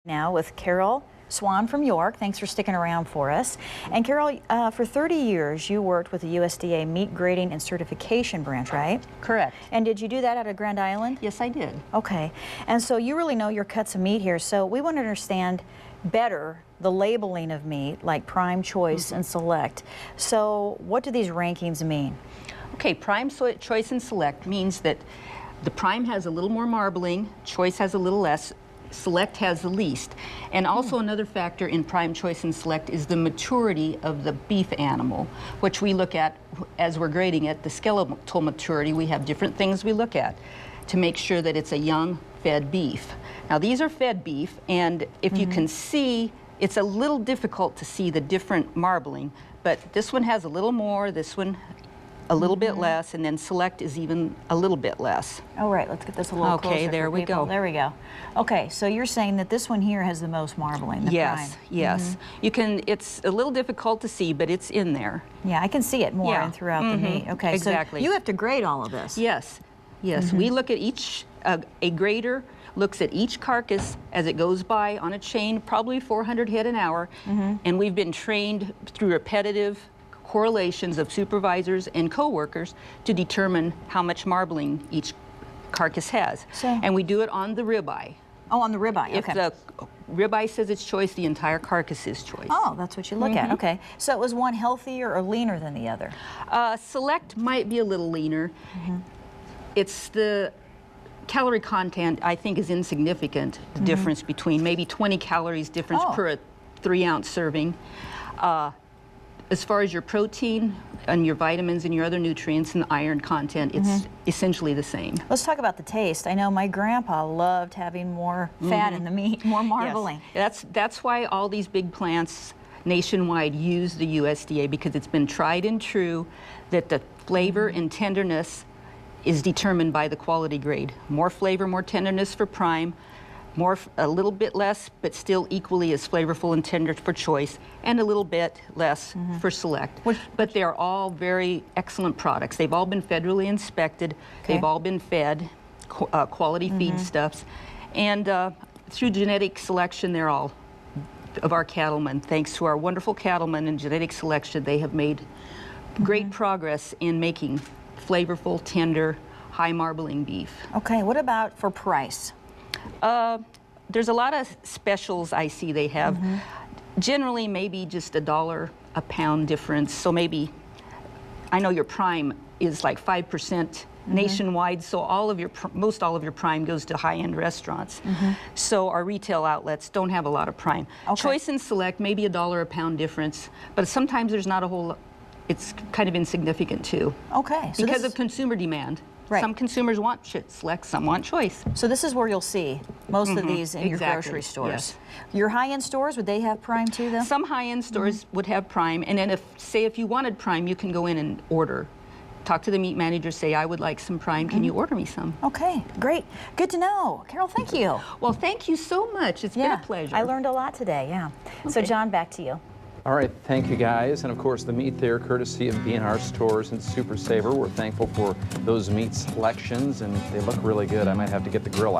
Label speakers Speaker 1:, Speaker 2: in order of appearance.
Speaker 1: Now with Carol Swan from York. Thanks for sticking around for us. And Carol, for 30 years you worked with the USDA Meat Grading and Certification Branch, right?
Speaker 2: Correct.
Speaker 1: And did you do that out of Grand Island?
Speaker 2: Yes, I did.
Speaker 1: Okay. And so you really know your cuts of meat here. So we want to understand better the labeling of meat, like prime, choice, and select. So what do these rankings mean?
Speaker 2: Okay, prime, choice, and select means that the prime has a little more marbling, choice has a little less, select has the least. And also another factor in prime, choice, and select is the maturity of the beef animal, which we look at as we're grading it, the skeletal maturity. We have different things we look at to make sure that it's a young fed beef. Now these are fed beef, and if you can see, it's a little difficult to see the different marbling, but this one has a little more, this one a little bit less, and then select is even a little bit less.
Speaker 1: All right, let's get this a little closer.
Speaker 2: Okay, there we go.
Speaker 1: There we go. Okay, so you're saying that this one here has the most marbling, the
Speaker 2: Yes,
Speaker 1: prime.
Speaker 2: yes. You can, it's a little difficult to see, but it's in there.
Speaker 1: Yeah, I can see it more and throughout the meat. Okay,
Speaker 2: exactly.
Speaker 1: So you have to grade all of this.
Speaker 2: Yes, yes. We look at each, a grader looks at each carcass as it goes by on a chain, probably 400 head an hour, and we've been trained through repetitive correlations of supervisors and co-workers to determine how much marbling each carcass has. And we do it on the ribeye.
Speaker 1: Oh, on the ribeye,
Speaker 2: If the ribeye says it's choice, the entire carcass is choice.
Speaker 1: Oh, that's what you look at, okay. So was one healthier or leaner than the other?
Speaker 2: Select might be a little leaner. It's the calorie content, I think, is insignificant, the difference between maybe 20 calories difference per a 3-ounce serving. As far as your protein and your vitamins and your other nutrients and the iron content, it's essentially the same.
Speaker 1: Let's talk about the taste. I know my grandpa loved having more fat in the meat, more marbling.
Speaker 2: Yes. That's why all these big plants nationwide use the USDA, because it's been tried and true that the flavor and tenderness is determined by the quality grade. More flavor, more tenderness for prime, a little bit less, but still equally as flavorful and tender for choice, and a little bit less for select. But they're all very excellent products. They've all been federally inspected. They've all been fed quality feedstuffs. And through genetic selection, they're all of our cattlemen. Thanks to our wonderful cattlemen and genetic selection, they have made great progress in making flavorful, tender, high marbling beef.
Speaker 1: Okay, what about for price?
Speaker 2: There's a lot of specials I see they have. Generally, maybe just $1 a pound difference. So maybe, I know your prime is like 5% nationwide, so most all of your prime goes to high-end restaurants. So our retail outlets don't have a lot of prime. Choice and select, maybe $1 a pound difference, but sometimes there's not a whole lot. It's kind of insignificant too.
Speaker 1: Okay. So
Speaker 2: because of consumer demand.
Speaker 1: Right.
Speaker 2: Some consumers want select, some want choice.
Speaker 1: So this is where you'll see most of these in your grocery stores.
Speaker 2: Yes.
Speaker 1: Your high-end stores, would they have prime too, though?
Speaker 2: Some high-end stores would have prime, and then if you wanted prime, you can go in and order. Talk to the meat manager, say, I would like some prime, can you order me some?
Speaker 1: Okay, great. Good to know. Carol, thank you.
Speaker 2: Well, thank you so much. It's been a pleasure.
Speaker 1: I learned a lot today, So John, back to you.
Speaker 3: All right, thank you guys. And of course, the meat there, courtesy of B&R Stores and Super Saver. We're thankful for those meat selections, and they look really good. I might have to get the grill out.